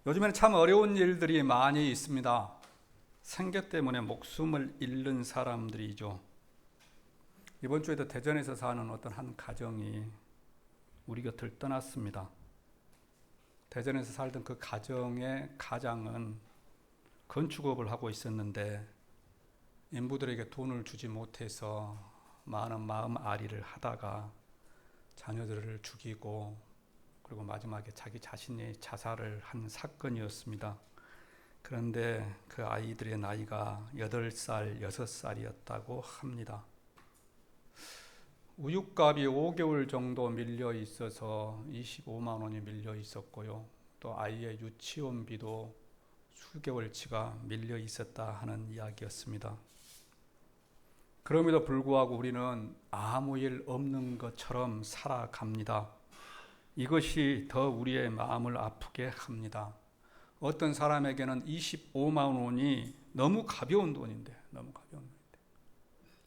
요즘에는 참 어려운 일들이 많이 있습니다. 생계 때문에 목숨을 잃는 사람들이죠. 이번 주에도 대전에서 사는 어떤 한 가정이 우리 곁을 떠났습니다. 대전에서 살던 그 가정의 가장은 건축업을 하고 있었는데 인부들에게 돈을 주지 못해서 많은 마음 앓이를 하다가 자녀들을 죽이고 그리고 마지막에 자기 자신이 자살을 한 사건이었습니다. 그런데 그 아이들의 나이가 8살, 6살이었다고 합니다. 우유값이 5개월 정도 밀려 있어서 25만 원이 밀려 있었고요. 또 아이의 유치원비도 수개월치가 밀려 있었다 하는 이야기였습니다. 그럼에도 불구하고 우리는 아무 일 없는 것처럼 살아갑니다. 이것이 더 우리의 마음을 아프게 합니다. 어떤 사람에게는 25만 원이 너무 가벼운 돈인데,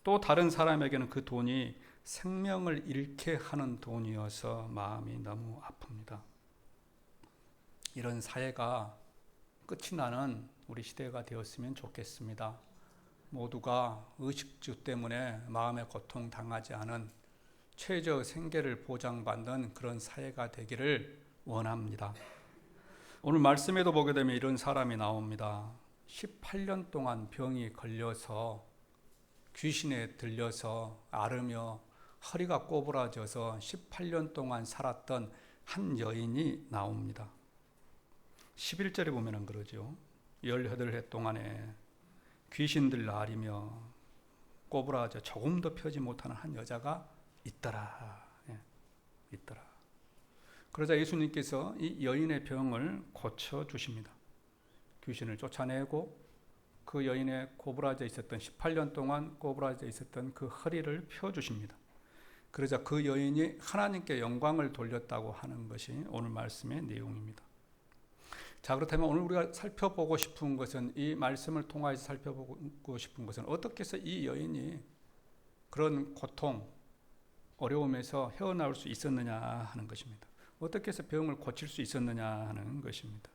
또 다른 사람에게는 그 돈이 생명을 잃게 하는 돈이어서 마음이 너무 아픕니다. 이런 사회가 끝이 나는 우리 시대가 되었으면 좋겠습니다. 모두가 의식주 때문에 마음의 고통 당하지 않은 최저 생계를 보장받는 그런 사회가 되기를 원합니다. 오늘 말씀에도 보게 되면 이런 사람이 나옵니다. 18년 동안 병이 걸려서 귀신에 들려서 앓으며 허리가 꼬부라져서 18년 동안 살았던 한 여인이 나옵니다. 11절에 보면 그러죠. 18해 동안에 귀신들 앓으며 꼬부라져 조금도 펴지 못하는 한 여자가 있더라. 있더라. 그러자 예수님께서 이 여인의 병을 고쳐주십니다. 귀신을 쫓아내고 그 여인의 꼬부라져 있었던 18년 동안 꼬부라져 있었던 그 허리를 펴주십니다. 그러자 그 여인이 하나님께 영광을 돌렸다고 하는 것이 오늘 말씀의 내용입니다. 자, 그렇다면 오늘 우리가 살펴보고 싶은 것은, 이 말씀을 통하여서 살펴보고 싶은 것은 어떻게 해서 이 여인이 그런 고통, 어려움에서 헤어나올 수 있었느냐 하는 것입니다. 어떻게 해서 병을 고칠 수 있었느냐 하는 것입니다.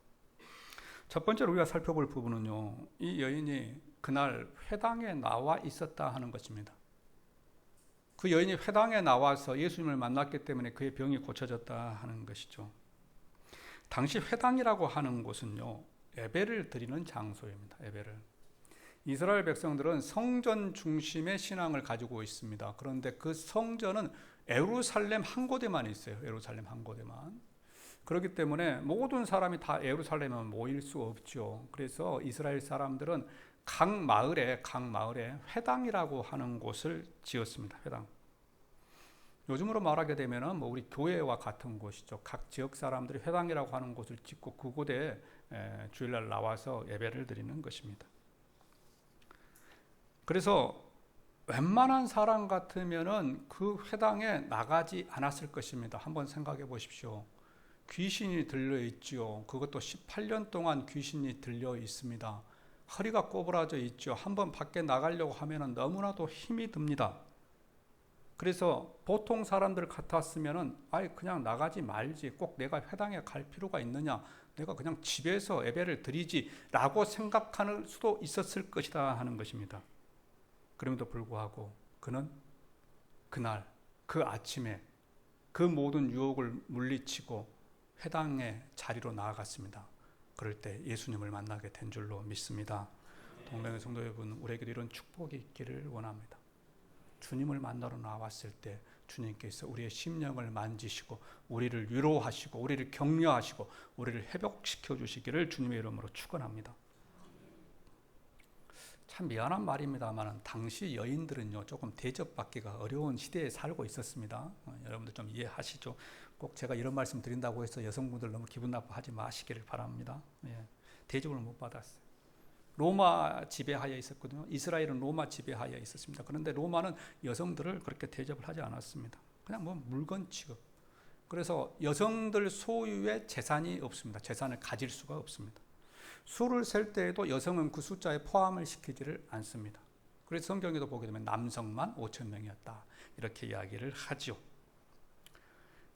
첫 번째로 우리가 살펴볼 부분은요, 이 여인이 그날 회당에 나와 있었다 하는 것입니다. 그 여인이 회당에 나와서 예수님을 만났기 때문에 그의 병이 고쳐졌다 하는 것이죠. 당시 회당이라고 하는 곳은요, 예배를 드리는 장소입니다. 예배를. 이스라엘 백성들은 성전 중심의 신앙을 가지고 있습니다. 그런데 그 성전은 예루살렘 한 곳에만 있어요. 예루살렘 한 곳에만. 그렇기 때문에 모든 사람이 다 예루살렘에 모일 수 없죠. 그래서 이스라엘 사람들은 각 마을에 회당이라고 하는 곳을 지었습니다. 회당. 요즘으로 말하게 되면 우리 교회와 같은 곳이죠. 각 지역 사람들이 회당이라고 하는 곳을 짓고 그곳에 주일날 나와서 예배를 드리는 것입니다. 그래서 웬만한 사람 같으면은 그 회당에 나가지 않았을 것입니다. 한번 생각해 보십시오. 귀신이 들려 있죠. 그것도 18년 동안 귀신이 들려 있습니다. 허리가 꼬부라져 있죠. 한번 밖에 나가려고 하면은 너무나도 힘이 듭니다. 그래서 보통 사람들 같았으면은 그냥 나가지 말지, 꼭 내가 회당에 갈 필요가 있느냐, 내가 그냥 집에서 예배를 드리지라고 생각할 수도 있었을 것이다 하는 것입니다. 그럼에도 불구하고 그는 그날 그 아침에 그 모든 유혹을 물리치고 회당의 자리로 나아갔습니다. 그럴 때 예수님을 만나게 된 줄로 믿습니다. 동명의 성도 여러분, 우리에게도 이런 축복이 있기를 원합니다. 주님을 만나러 나왔을 때 주님께서 우리의 심령을 만지시고 우리를 위로하시고 우리를 격려하시고 우리를 회복시켜 주시기를 주님의 이름으로 축원합니다. 참 미안한 말입니다만 당시 여인들은요, 조금 대접받기가 어려운 시대에 살고 있었습니다. 여러분들 좀 이해하시죠? 꼭 제가 이런 말씀 드린다고 해서 여성분들 너무 기분 나빠하지 마시기를 바랍니다. 대접을 못 받았어요. 로마 지배하에 있었거든요. 이스라엘은 로마 지배하에 있었습니다. 그런데 로마는 여성들을 그렇게 대접을 하지 않았습니다. 그냥 물건 취급. 그래서 여성들 소유의 재산이 없습니다. 재산을 가질 수가 없습니다. 수를 셀 때에도 여성은 그 숫자에 포함을 시키지를 않습니다. 그래서 성경에도 보게 되면 남성만 5천 명이었다. 이렇게 이야기를 하죠.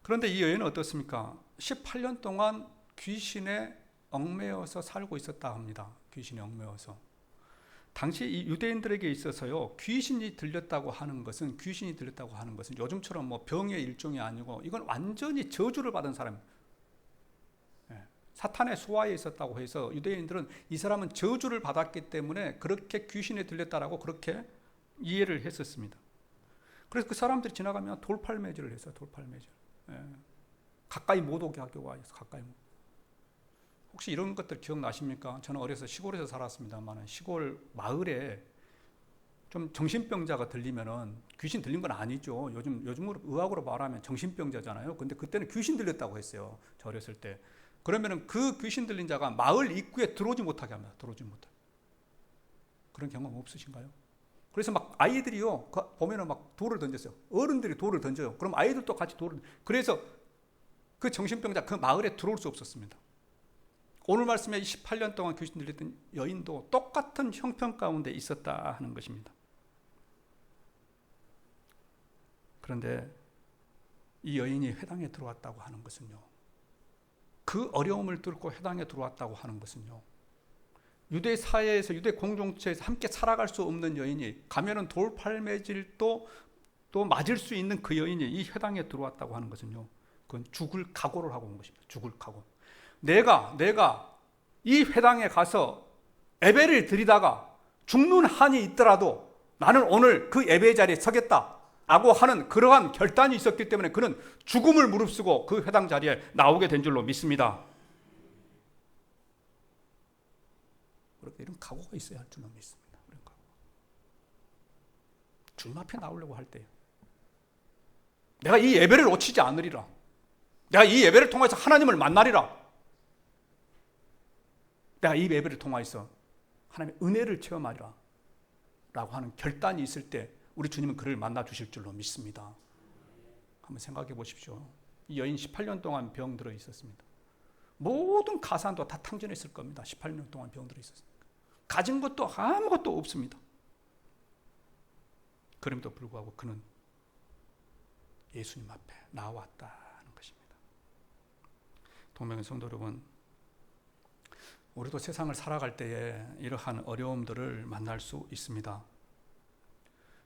그런데 이 여인은 어떻습니까? 18년 동안 귀신의 얽매여서 살고 있었다 합니다. 귀신이 얽매여서. 당시 이 유대인들에게 있어서요, 귀신이 들렸다고 하는 것은 요즘처럼 뭐 병의 일종이 아니고 이건 완전히 저주를 받은 사람, 사탄의 수하에 있었다고 해서 유대인들은 이 사람은 저주를 받았기 때문에 그렇게 귀신이 들렸다라고 그렇게 이해를 했었습니다. 그래서 그 사람들이 지나가면 돌팔매질을 했어요. 돌팔매질. 가까이 못 오게 하고 와서 가까이 못. 혹시 이런 것들 기억나십니까? 저는 어려서 시골에서 살았습니다만 시골 마을에 좀 정신병자가 들리면은 귀신 들린 건 아니죠. 요즘으로 의학으로 말하면 정신병자잖아요. 근데 그때는 귀신 들렸다고 했어요. 저 어렸을 때. 그러면은 그 귀신 들린 자가 마을 입구에 들어오지 못하게 합니다. 들어오지 못하게. 그런 경험 없으신가요? 그래서 막 아이들이요, 보면은 막 돌을 던졌어요. 어른들이 돌을 던져요. 그럼 아이들도 같이 그래서 그 정신병자 그 마을에 들어올 수 없었습니다. 오늘 말씀에 18년 동안 귀신 들렸던 여인도 똑같은 형편 가운데 있었다 하는 것입니다. 그런데 이 여인이 회당에 들어왔다고 하는 것은요, 그 어려움을 뚫고 회당에 들어왔다고 하는 것은요, 유대 사회에서 유대 공동체에서 함께 살아갈 수 없는 여인이 가면은 돌팔매질도 또 맞을 수 있는 그 여인이 이 회당에 들어왔다고 하는 것은요, 그건 죽을 각오를 하고 온 것입니다. 죽을 각오. 내가 이 회당에 가서 예배를 드리다가 죽는 한이 있더라도 나는 오늘 그 예배 자리에 서겠다라고 하는 그러한 결단이 있었기 때문에 그는 죽음을 무릅쓰고 그 회당 자리에 나오게 된 줄로 믿습니다. 이런 각오가 있어야 할 줄로 믿습니다. 그런 각오. 주님 앞에 나오려고 할 때 내가 이 예배를 놓치지 않으리라. 내가 이 예배를 통해서 하나님을 만나리라. 내가 이 예배를 통해서 하나님의 은혜를 체험하리라 라고 하는 결단이 있을 때 우리 주님은 그를 만나 주실 줄로 믿습니다. 한번 생각해 보십시오. 이 여인 18년 동안 병들어 있었습니다. 모든 가산도 다 탕진했을 겁니다. 18년 동안 병들어 있었습니다. 가진 것도 아무것도 없습니다. 그럼에도 불구하고 그는 예수님 앞에 나왔다는 것입니다. 동명의 성도 여러분, 우리도 세상을 살아갈 때에 이러한 어려움들을 만날 수 있습니다.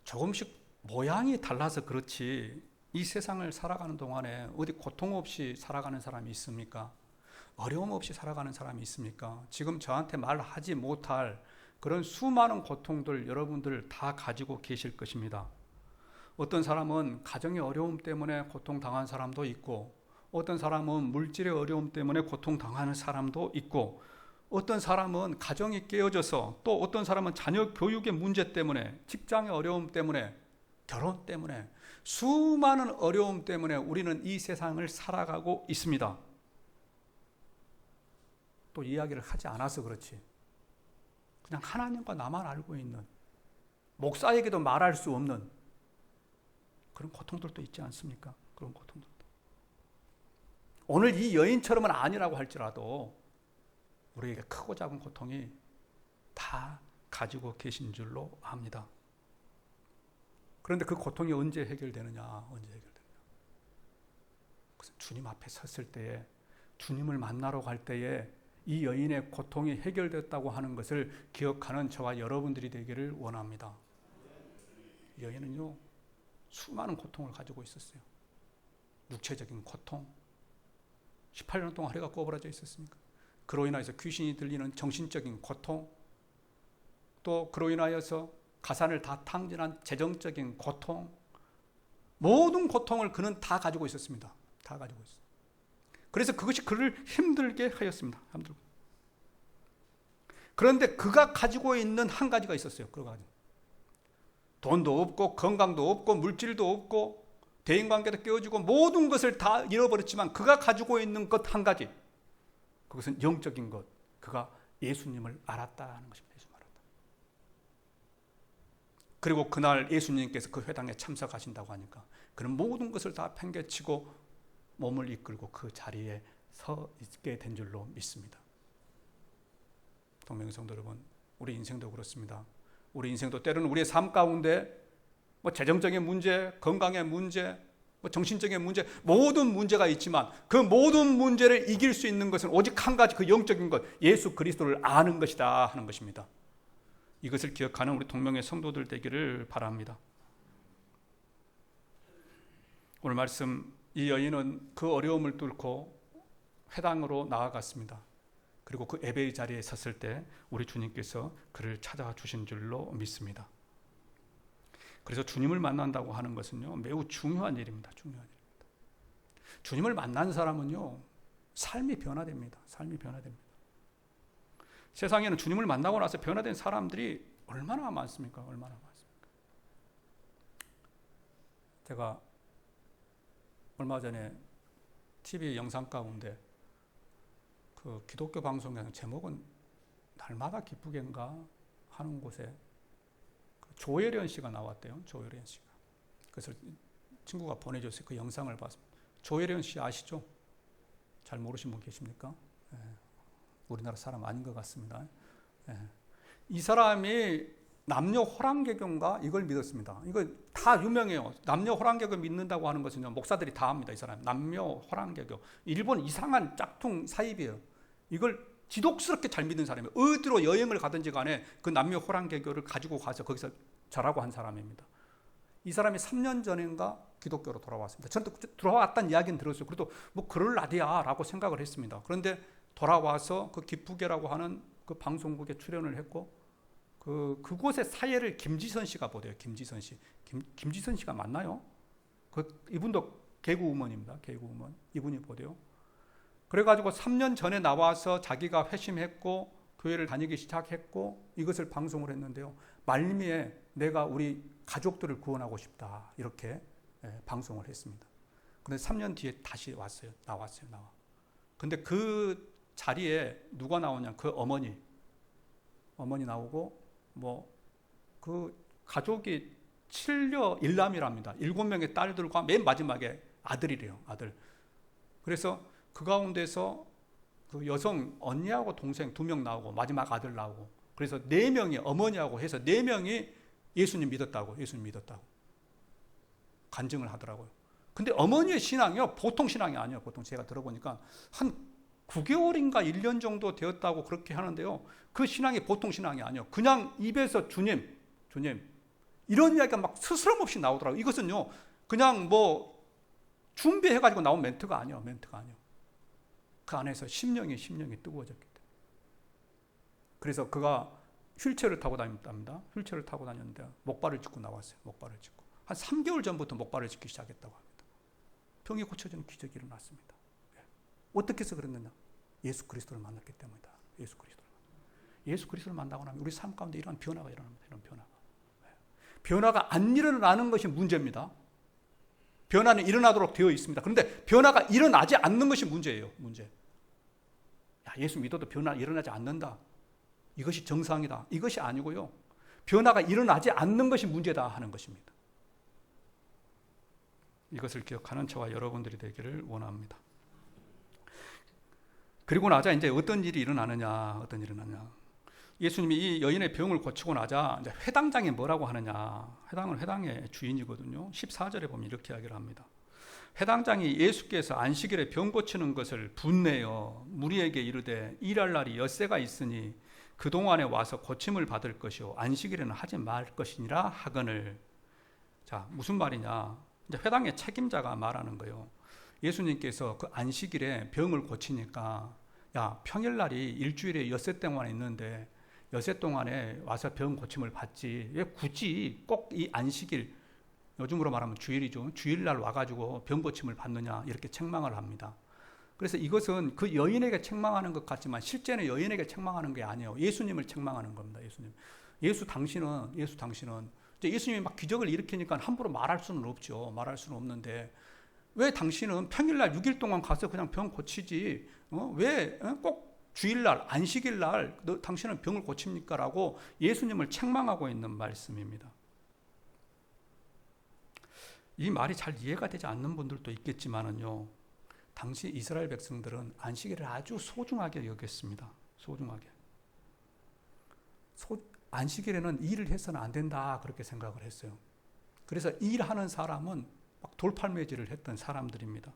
조금씩 모양이 달라서 그렇지 이 세상을 살아가는 동안에 어디 고통 없이 살아가는 사람이 있습니까? 어려움 없이 살아가는 사람이 있습니까? 지금 저한테 말하지 못할 그런 수많은 고통들 여러분들 다 가지고 계실 것입니다. 어떤 사람은 가정의 어려움 때문에 고통당한 사람도 있고, 어떤 사람은 물질의 어려움 때문에 고통당하는 사람도 있고, 어떤 사람은 가정이 깨어져서, 또 어떤 사람은 자녀 교육의 문제 때문에, 직장의 어려움 때문에, 결혼 때문에, 수많은 어려움 때문에 우리는 이 세상을 살아가고 있습니다. 또 이야기를 하지 않아서 그렇지, 그냥 하나님과 나만 알고 있는, 목사에게도 말할 수 없는 그런 고통들도 있지 않습니까? 그런 고통들도. 오늘 이 여인처럼은 아니라고 할지라도 우리에게 크고 작은 고통이 다 가지고 계신 줄로 압니다. 그런데 그 고통이 언제 해결되느냐? 언제 해결되느냐? 그것은 주님 앞에 섰을 때에, 주님을 만나러 갈 때에 이 여인의 고통이 해결됐다고 하는 것을 기억하는 저와 여러분들이 되기를 원합니다. 이 여인은요, 수많은 고통을 가지고 있었어요. 육체적인 고통, 18년 동안 허리가 꼬부라져 있었습니까? 그로 인하여서 귀신이 들리는 정신적인 고통, 또 그로 인하여서 가산을 다 탕진한 재정적인 고통, 모든 고통을 그는 다 가지고 있었습니다. 다 가지고 있어요. 그래서 그것이 그를 힘들게 하였습니다. 그런데 그가 가지고 있는 한 가지가 있었어요. 돈도 없고 건강도 없고 물질도 없고 대인관계도 깨어지고 모든 것을 다 잃어버렸지만 그가 가지고 있는 것 한 가지, 그것은 영적인 것. 그가 예수님을 알았다는 것입니다. 예수님을 알았다. 그리고 그날 예수님께서 그 회당에 참석하신다고 하니까 그는 모든 것을 다 팽개치고 몸을 이끌고 그 자리에 서 있게 된 줄로 믿습니다. 동명의 성도 여러분, 우리 인생도 그렇습니다. 우리 인생도 때로는 우리의 삶 가운데 재정적인 문제, 건강의 문제, 뭐 정신적인 문제, 모든 문제가 있지만 그 모든 문제를 이길 수 있는 것은 오직 한 가지, 그 영적인 것, 예수 그리스도를 아는 것이다 하는 것입니다. 이것을 기억하는 우리 동명의 성도들 되기를 바랍니다. 오늘 말씀, 이 여인은 그 어려움을 뚫고 회당으로 나아갔습니다. 그리고 그 예배의 자리에 섰을 때 우리 주님께서 그를 찾아와 주신 줄로 믿습니다. 그래서 주님을 만난다고 하는 것은요, 매우 중요한 일입니다. 중요한 일입니다. 주님을 만난 사람은요, 삶이 변화됩니다. 삶이 변화됩니다. 세상에는 주님을 만나고 나서 변화된 사람들이 얼마나 많습니까? 얼마나 많습니까? 제가 얼마 전에 TV 영상 가운데 그 기독교 방송에서 제목은 날마다 기쁘게인가 하는 곳에 조혜련 씨가 나왔대요. 조혜련 씨가. 그래서 친구가 보내줬어요. 그 영상을 봤습니다. 조혜련 씨 아시죠? 잘 모르신 분 계십니까? 예. 우리나라 사람 아닌 것 같습니다. 예. 이 사람이 남녀 호랑개교인가 이걸 믿었습니다. 이거 다 유명해요. 남녀 호랑개교 믿는다고 하는 것은 목사들이 다 합니다. 이 사람 남녀 호랑개교. 일본 이상한 짝퉁 사입이에요. 이걸 지독스럽게 잘 믿는 사람이에요. 어디로 여행을 가든지 간에 그 남녀 호랑개교를 가지고 가서 거기서 절하고 한 사람입니다. 이 사람이 3년 전인가 기독교로 돌아왔습니다. 저는 돌아왔다는 이야기는 들었어요. 그래도 뭐 그럴 날이야 라고 생각을 했습니다. 그런데 돌아와서 그 기쁘게라고 하는 그 방송국에 출연을 했고 그곳의 사회를 김지선 씨가 보대요. 김지선 씨. 김지선 씨가 맞나요? 이분도 개그우먼입니다. 개그우먼. 이분이 보대요. 그래가지고 3년 전에 나와서 자기가 회심했고 교회를 다니기 시작했고 이것을 방송을 했는데요. 말미에 내가 우리 가족들을 구원하고 싶다. 이렇게 방송을 했습니다. 그런데 3년 뒤에 다시 나왔어요. 근데 그 자리에 누가 나오냐? 그 어머니 나오고 그 가족이 7녀 1남이랍니다. 7명의 딸들과 맨 마지막에 아들이래요. 아들. 그래서 그 가운데서 그 여성 언니하고 동생 2명 나오고 마지막 아들 나오고 그래서 4명이 어머니하고 해서 4명이 예수님 믿었다고 간증을 하더라고요. 근데 어머니의 신앙이요 보통 신앙이 아니에요. 보통 제가 들어보니까 한 9개월인가 1년 정도 되었다고 그렇게 하는데요. 그 신앙이 보통 신앙이 아니에요. 그냥 입에서 주님 이런 이야기가 막 스스럼 없이 나오더라고요. 이것은요 그냥 뭐 준비해가지고 나온 멘트가 아니에요. 그 안에서 심령이 뜨거워졌기 때문에. 그래서 그가 휠체어를 타고 다녔답니다. 휠체어를 타고 다녔는데 목발을 짚고 나왔어요. 목발을 짚고. 한 3개월 전부터 목발을 짚기 시작했다고 합니다. 병이 고쳐지는 기적이 일어났습니다. 어떻게 해서 그랬느냐? 예수 그리스도를 만났기 때문이다. 예수 그리스도를 만나고 나면 우리 삶 가운데 이러한 변화가 일어납니다. 이런 변화가 안 일어나는 것이 문제입니다. 변화는 일어나도록 되어 있습니다. 그런데 변화가 일어나지 않는 것이 문제예요. 예수 믿어도 변화 일어나지 않는다. 이것이 정상이다. 이것이 아니고요. 변화가 일어나지 않는 것이 문제다 하는 것입니다. 이것을 기억하는 저와 여러분들이 되기를 원합니다. 그리고 나자 이제 어떤 일이 일어나느냐. 예수님이 이 여인의 병을 고치고 나자 이제 회당장이 뭐라고 하느냐. 회당은 회당의 주인이거든요. 14절에 보면 이렇게 이야기를 합니다. 회당장이 예수께서 안식일에 병 고치는 것을 분내어 무리에게 이르되 일할 날이 엿새가 있으니 그동안에 와서 고침을 받을 것이요 안식일에는 하지 말 것이니라 하거늘. 자, 무슨 말이냐? 이제 회당의 책임자가 말하는 거예요. 예수님께서 그 안식일에 병을 고치니까 평일날이 일주일에 엿새 동안 있는데 엿새 동안에 와서 병 고침을 받지 왜 굳이 꼭 이 안식일, 요즘으로 말하면 주일이죠. 주일날 와가지고 병 고침을 받느냐 이렇게 책망을 합니다. 그래서 이것은 그 여인에게 책망하는 것 같지만 실제는 여인에게 책망하는 게 아니에요. 예수님을 책망하는 겁니다. 예수 당신은 예수님이 막 기적을 일으키니까 함부로 말할 수는 없죠. 말할 수는 없는데 왜 당신은 평일날 6일 동안 가서 그냥 병 고치지 왜 꼭 주일날 안식일날 당신은 병을 고칩니까? 라고 예수님을 책망하고 있는 말씀입니다. 이 말이 잘 이해가 되지 않는 분들도 있겠지만은요, 당시 이스라엘 백성들은 안식일을 아주 소중하게 여겼습니다. 소중하게. 안식일에는 일을 해서는 안 된다 그렇게 생각을 했어요. 그래서 일하는 사람은 막 돌팔매질을 했던 사람들입니다.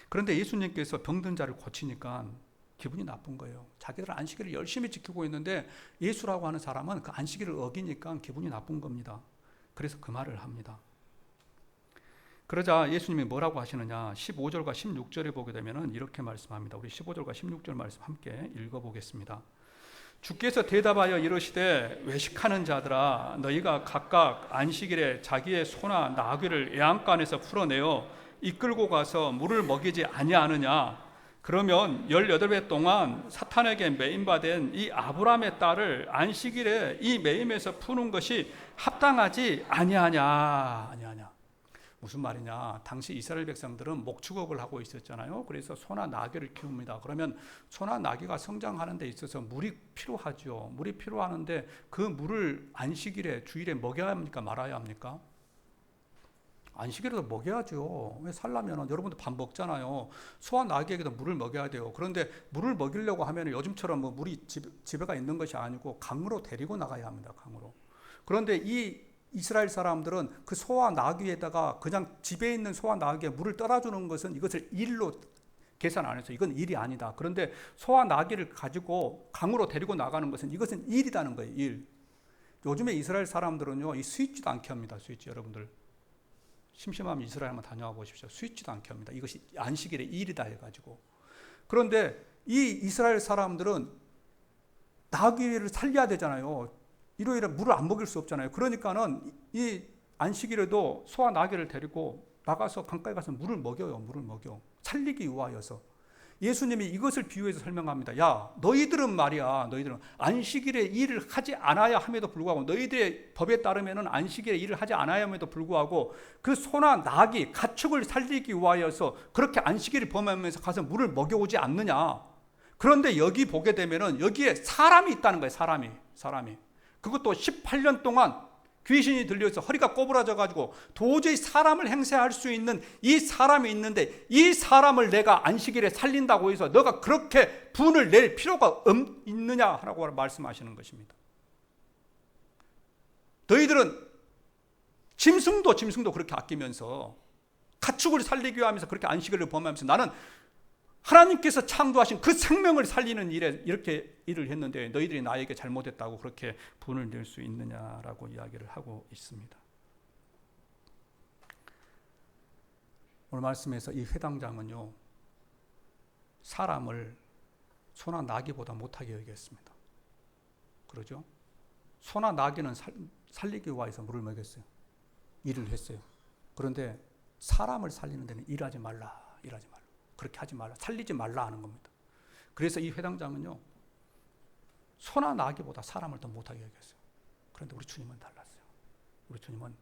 그런데 예수님께서 병든 자를 고치니까 기분이 나쁜 거예요. 자기들은 안식일을 열심히 지키고 있는데 예수라고 하는 사람은 그 안식일을 어기니까 기분이 나쁜 겁니다. 그래서 그 말을 합니다. 그러자 예수님이 뭐라고 하시느냐, 15절과 16절에 보게 되면 이렇게 말씀합니다. 우리 15절과 16절 말씀 함께 읽어보겠습니다. 주께서 대답하여 이르시되 외식하는 자들아, 너희가 각각 안식일에 자기의 소나 나귀를 애양간에서 풀어내어 이끌고 가서 물을 먹이지 아니하느냐. 그러면 18배 동안 사탄에게 매임받은 이 아브라함의 딸을 안식일에 이 매임에서 푸는 것이 합당하지 아니하냐. 무슨 말이냐, 당시 이스라엘 백성들은 목축업을 하고 있었잖아요. 그래서 소나 나귀를 키웁니다. 그러면 소나 나귀가 성장하는 데 있어서 물이 필요하죠. 물이 필요하는데 그 물을 안식일에 주일에 먹여야 합니까, 말아야 합니까? 안식일에도 먹여야죠. 왜 살려면 여러분도 밥 먹잖아요. 소와 나귀에게도 물을 먹여야 돼요. 그런데 물을 먹이려고 하면 요즘처럼 뭐 물이 집에가 있는 것이 아니고 강으로 데리고 나가야 합니다. 강으로. 그런데 이 이스라엘 사람들은 그 소와 나귀에다가 그냥 집에 있는 소와 나귀에 물을 떠다주는 것은 이것을 일로 계산 안 해서 이건 일이 아니다. 그런데 소와 나귀를 가지고 강으로 데리고 나가는 것은 이것은 일이라는 거예요. 일. 요즘에 이스라엘 사람들은요, 이 스위치도 않게 합니다. 스위치 여러분들. 심심하면 이스라엘 한번 다녀와 보십시오. 스위치도 않게 합니다. 이것이 안식일의 일이다 해가지고. 그런데 이 이스라엘 사람들은 나귀를 살려야 되잖아요. 일요일에 물을 안 먹일 수 없잖아요. 그러니까는 이 안식일에도 소와 나귀를 데리고 나가서 강가에 가서 물을 먹여요. 물을 먹여. 살리기 위하여서. 예수님이 이것을 비유해서 설명합니다. 야, 너희들은 말이야. 너희들은 안식일에 일을 하지 않아야 함에도 불구하고, 너희들의 법에 따르면 안식일에 일을 하지 않아야 함에도 불구하고 그 소나 나귀, 가축을 살리기 위하여서 그렇게 안식일을 범하면서 가서 물을 먹여오지 않느냐. 그런데 여기 보게 되면은 여기에 사람이 있다는 거예요. 사람이. 그것도 18년 동안 귀신이 들려서 허리가 꼬부라져가지고 도저히 사람을 행세할 수 있는 이 사람이 있는데 이 사람을 내가 안식일에 살린다고 해서 너가 그렇게 분을 낼 필요가 있느냐라고 말씀하시는 것입니다. 너희들은 짐승도 그렇게 아끼면서 가축을 살리기 위하면서 그렇게 안식일을 범하면서 나는 하나님께서 창조하신 그 생명을 살리는 일에 이렇게 일을 했는데 너희들이 나에게 잘못했다고 그렇게 분을 낼 수 있느냐라고 이야기를 하고 있습니다. 오늘 말씀에서 이 회당장은요, 사람을 소나 나귀보다 못하게 여겼습니다. 그러죠? 소나 나귀는 살리기 위해서 물을 먹였어요. 일을 했어요. 그런데 사람을 살리는 데는 일하지 말라. 그렇게 하지 말라. 살리지 말라 하는 겁니다. 그래서 이 회당장은요, 소나 나귀보다 사람을 더 못하게 여겼어요. 그런데 우리 주님은 달랐어요. 우리 주님은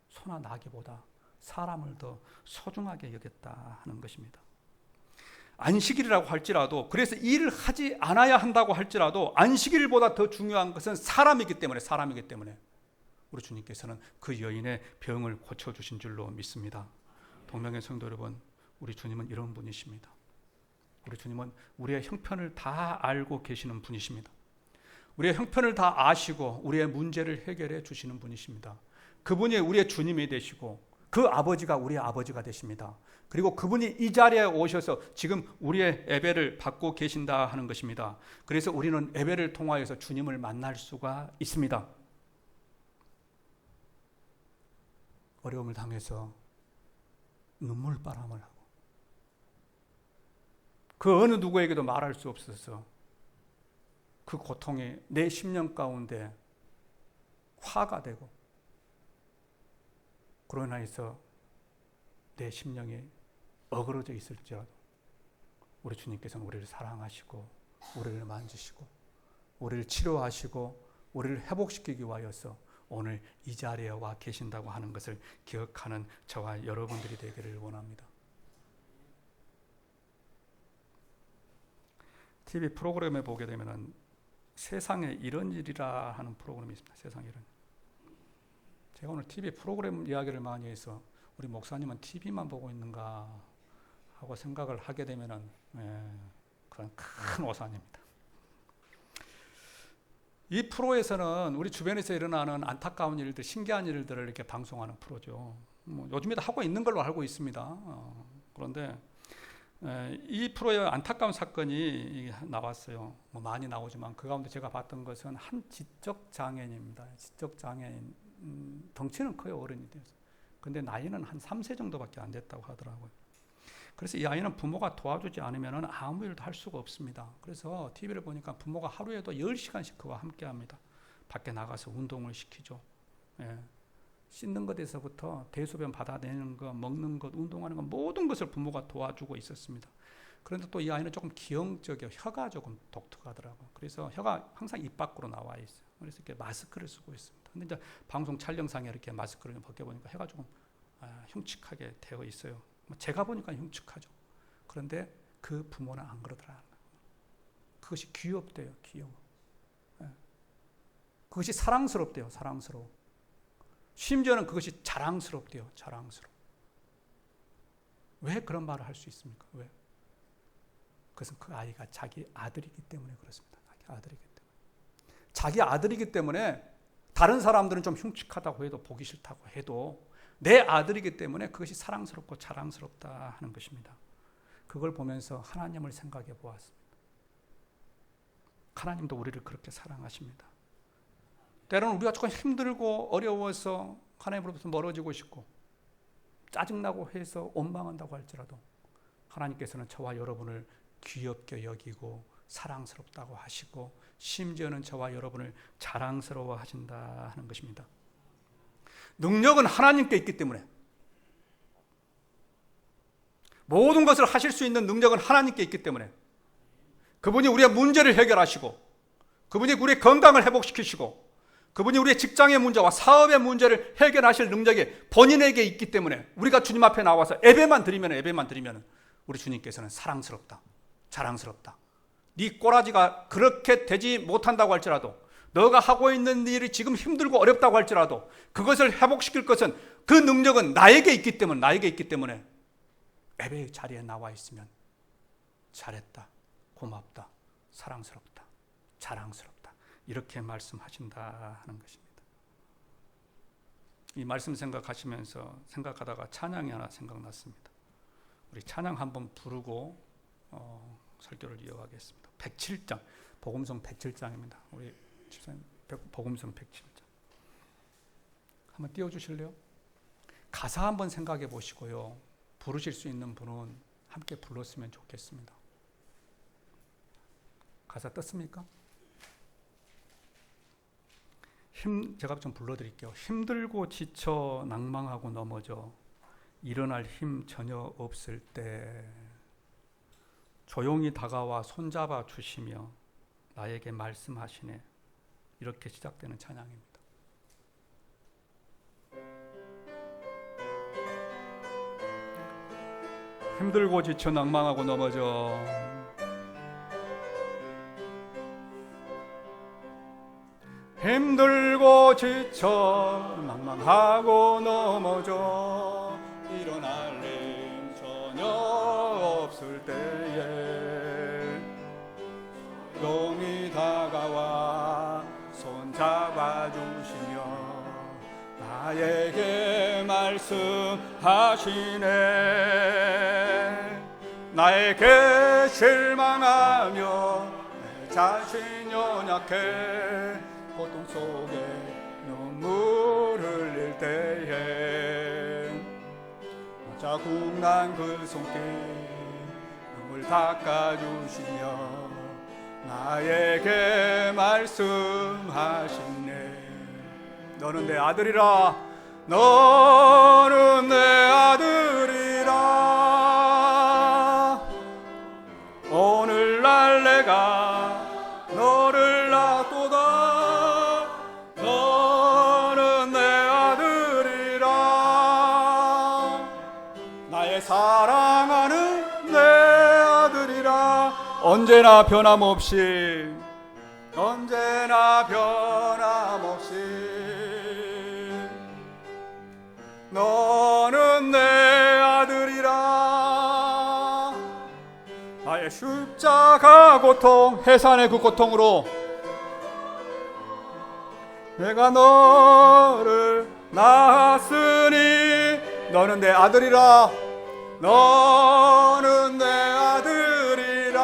소나 나귀보다 사람을 더 소중하게 여겼다 하는 것입니다. 안식일이라고 할지라도, 그래서 일을 하지 않아야 한다고 할지라도 안식일보다 더 중요한 것은 사람이기 때문에 우리 주님께서는 그 여인의 병을 고쳐주신 줄로 믿습니다. 동명의 성도 여러분, 우리 주님은 이런 분이십니다. 우리 주님은 우리의 형편을 다 알고 계시는 분이십니다. 우리의 형편을 다 아시고 우리의 문제를 해결해 주시는 분이십니다. 그분이 우리의 주님이 되시고 그 아버지가 우리의 아버지가 되십니다. 그리고 그분이 이 자리에 오셔서 지금 우리의 예배를 받고 계신다 하는 것입니다. 그래서 우리는 예배를 통하여서 주님을 만날 수가 있습니다. 어려움을 당해서 눈물바람을 하고 그 어느 누구에게도 말할 수 없어서 그 고통이 내 심령 가운데 화가 되고 그로 인해서 내 심령이 어그러져 있을지라도 우리 주님께서는 우리를 사랑하시고 우리를 만지시고 우리를 치료하시고 우리를 회복시키기 위하여서 오늘 이 자리에 와 계신다고 하는 것을 기억하는 저와 여러분들이 되기를 원합니다. TV 프로그램에 보게 되면 세상에 이런 일이라 하는 프로그램이 있습니다. 세상에 이런. 제가 오늘 TV 프로그램 이야기를 많이 해서 우리 목사님은 TV만 보고 있는가 하고 생각을 하게 되면은 그런 큰 오산입니다. 이 프로에서는 우리 주변에서 일어나는 안타까운 일들, 신기한 일들을 이렇게 방송하는 프로죠. 뭐 요즘에도 하고 있는 걸로 알고 있습니다. 그런데 이 프로의 안타까운 사건이 나왔어요. 뭐 많이 나오지만 그 가운데 제가 봤던 것은 한 지적 장애인입니다. 지적 장애인, 덩치는 커요, 어른이 돼서. 근데 나이는 한 3세 정도밖에 안 됐다고 하더라고요. 그래서 이 아이는 부모가 도와주지 않으면 아무 일도 할 수가 없습니다. 그래서 TV를 보니까 부모가 하루에도 10시간씩 그와 함께 합니다. 밖에 나가서 운동을 시키죠. 예. 씻는 것에서부터 대소변 받아내는 것, 먹는 것, 운동하는 것, 모든 것을 부모가 도와주고 있었습니다. 그런데 또 이 아이는 조금 기형적이고 혀가 조금 독특하더라고요. 그래서 혀가 항상 입 밖으로 나와 있어요. 그래서 이렇게 마스크를 쓰고 있습니다. 근데 이제 방송 촬영상에 이렇게 마스크를 벗겨보니까 혀가 조금 흉측하게 되어 있어요. 제가 보니까 흉측하죠. 그런데 그 부모는 안 그러더라고요. 그것이 귀엽대요, 귀여워. 그것이 사랑스럽대요, 사랑스러워. 심지어는 그것이 자랑스럽대요, 자랑스러워. 왜 그런 말을 할 수 있습니까? 왜? 그것은 그 아이가 자기 아들이기 때문에 그렇습니다. 자기 아들이기 때문에. 자기 아들이기 때문에 다른 사람들은 좀 흉측하다고 해도 보기 싫다고 해도 내 아들이기 때문에 그것이 사랑스럽고 자랑스럽다 하는 것입니다. 그걸 보면서 하나님을 생각해 보았습니다. 하나님도 우리를 그렇게 사랑하십니다. 때로는 우리가 조금 힘들고 어려워서 하나님으로부터 멀어지고 싶고 짜증나고 해서 원망한다고 할지라도 하나님께서는 저와 여러분을 귀엽게 여기고 사랑스럽다고 하시고 심지어는 저와 여러분을 자랑스러워 하신다 하는 것입니다. 능력은 하나님께 있기 때문에 모든 것을 하실 수 있는 능력은 하나님께 있기 때문에 그분이 우리의 문제를 해결하시고 그분이 우리의 건강을 회복시키시고 그분이 우리의 직장의 문제와 사업의 문제를 해결하실 능력이 본인에게 있기 때문에 우리가 주님 앞에 나와서 예배만 드리면 우리 주님께서는 사랑스럽다, 자랑스럽다. 네 꼬라지가 그렇게 되지 못한다고 할지라도 너가 하고 있는 일이 지금 힘들고 어렵다고 할지라도 그것을 회복시킬 것은 그 능력은 나에게 있기 때문에 예배의 자리에 나와 있으면 잘했다, 고맙다, 사랑스럽다, 자랑스럽다 이렇게 말씀하신다 하는 것입니다. 이 말씀 생각하다가 찬양이 하나 생각났습니다. 우리 찬양 한번 부르고 설교를 이어가겠습니다. 107장, 복음성 107장입니다. 우리 집사님 복음성 107장 한번 띄워주실래요? 가사 한번 생각해 보시고요. 부르실 수 있는 분은 함께 불렀으면 좋겠습니다. 가사 떴습니까? 제가 좀 불러드릴게요. 힘들고 지쳐 낭망하고 넘어져 일어날 힘 전혀 없을 때 조용히 다가와 손잡아 주시며 나에게 말씀하시네. 이렇게 시작되는 찬양입니다. 힘들고 지쳐 낭망하고 넘어져 힘들고 지쳐 낭망하고 넘어져 일어날 힘 전혀 없을 때에 조용히 다가와 손잡아 주시며 나에게 말씀하시네. 나에게 실망하며 내 자신 연약해 고통 속에 눈물 흘릴 때에 자국 난 그 손길 눈물 닦아주시며 나에게 말씀하시네. 너는 내 아들이라 너는 내 아들이라 오늘날 내가 너를 낳도다 너는 내 아들이라 나의 사랑하는 내 아들이라 언제나 변함없이 너는 내 아들이라. 나의 십자가 고통 해산의 그 고통으로 내가 너를 낳았으니 너는 내 아들이라. 너는 내 아들이라.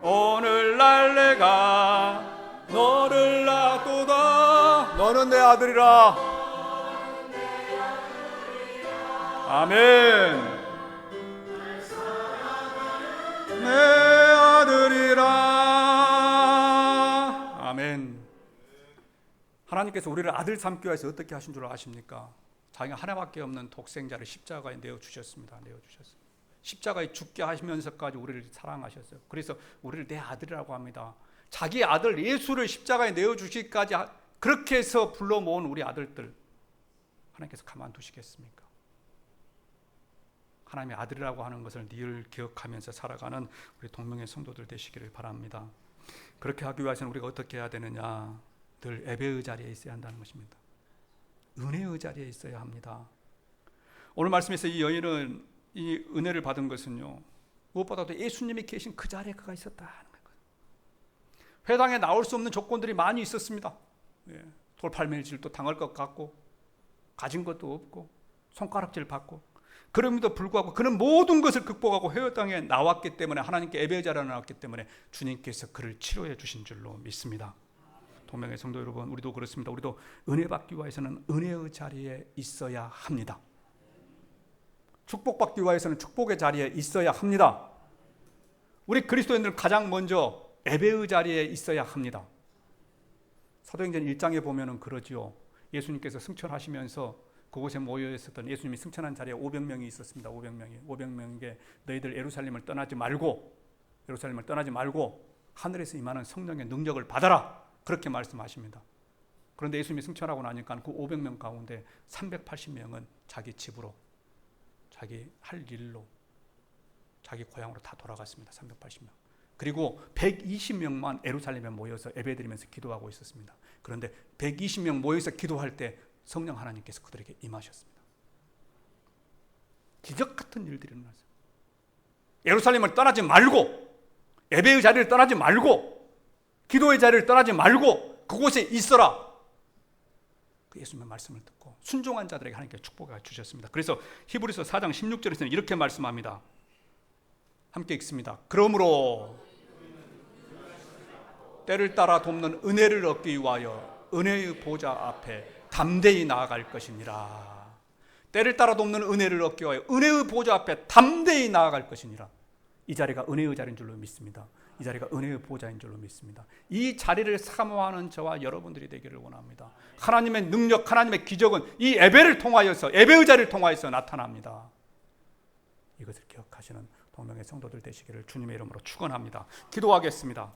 오늘날 내가 너를 낳도다. 너는 내 아들이라. 아멘. 내 아들이라. 아멘. 하나님께서 우리를 아들 삼기 위해서 어떻게 하신 줄 아십니까? 자기가 하나밖에 없는 독생자를 십자가에 내어주셨습니다. 내어주셨습니다. 십자가에 죽게 하시면서까지 우리를 사랑하셨어요. 그래서 우리를 내 아들이라고 합니다. 자기 아들 예수를 십자가에 내어주시기까지 그렇게 해서 불러 모은 우리 아들들, 하나님께서 가만두시겠습니까? 하나님의 아들이라고 하는 것을 늘 기억하면서 살아가는 우리 동명의 성도들 되시기를 바랍니다. 그렇게 하기 위해서는 우리가 어떻게 해야 되느냐? 늘 예배의 자리에 있어야 한다는 것입니다. 은혜의 자리에 있어야 합니다. 오늘 말씀에서 이 여인은 이 은혜를 받은 것은요, 무엇보다도 예수님이 계신 그 자리에 그가 있었다는 거예요. 회당에 나올 수 없는 조건들이 많이 있었습니다. 돌팔매질도 당할 것 같고, 가진 것도 없고, 손가락질 받고, 그럼에도 불구하고 그는 모든 것을 극복하고 회당에 나왔기 때문에, 하나님께 예배의 자리에 나왔기 때문에 주님께서 그를 치료해 주신 줄로 믿습니다. 동명의 성도 여러분, 우리도 그렇습니다. 우리도 은혜 받기 위해서는 은혜의 자리에 있어야 합니다. 축복받기 위해서는 축복의 자리에 있어야 합니다. 우리 그리스도인들은 가장 먼저 예배의 자리에 있어야 합니다. 사도행전 1장에 보면은 그러지요. 예수님께서 승천하시면서 그곳에 모여 있었던, 예수님이 승천한 자리에 500명이 있었습니다. 500명에게 너희들 예루살렘을 떠나지 말고 하늘에서 임하는 성령의 능력을 받아라, 그렇게 말씀하십니다. 그런데 예수님이 승천하고 나니까 그 500명 가운데 380명은 자기 집으로, 자기 할 일로, 자기 고향으로 다 돌아갔습니다. 380명. 그리고 120명만 예루살렘에 모여서 예배드리면서 기도하고 있었습니다. 그런데 120명 모여서 기도할 때 성령 하나님께서 그들에게 임하셨습니다. 기적 같은 일들이 일어났어요. 예루살렘을 떠나지 말고, 예배의 자리를 떠나지 말고, 기도의 자리를 떠나지 말고 그곳에 있어라. 그 예수님의 말씀을 듣고 순종한 자들에게 하나님께서 축복을 주셨습니다. 그래서 히브리서 4장 16절에서는 이렇게 말씀합니다. 함께 읽습니다. 그러므로 때를 따라 돕는 은혜를 얻기 위하여 은혜의 보좌 앞에 담대히 나아갈 것이니라. 때를 따라 돕는 은혜를 얻기 위하여 은혜의 보좌 앞에 담대히 나아갈 것이니라. 이 자리가 은혜의 자리인 줄로 믿습니다. 이 자리가 은혜의 보좌인 줄로 믿습니다. 이 자리를 사모하는 저와 여러분들이 되기를 원합니다. 하나님의 능력, 하나님의 기적은 이 예배를 통하여서, 예배의 자리를 통하여서 나타납니다. 이것을 기억하시는 동명의 성도들 되시기를 주님의 이름으로 축원합니다. 기도하겠습니다.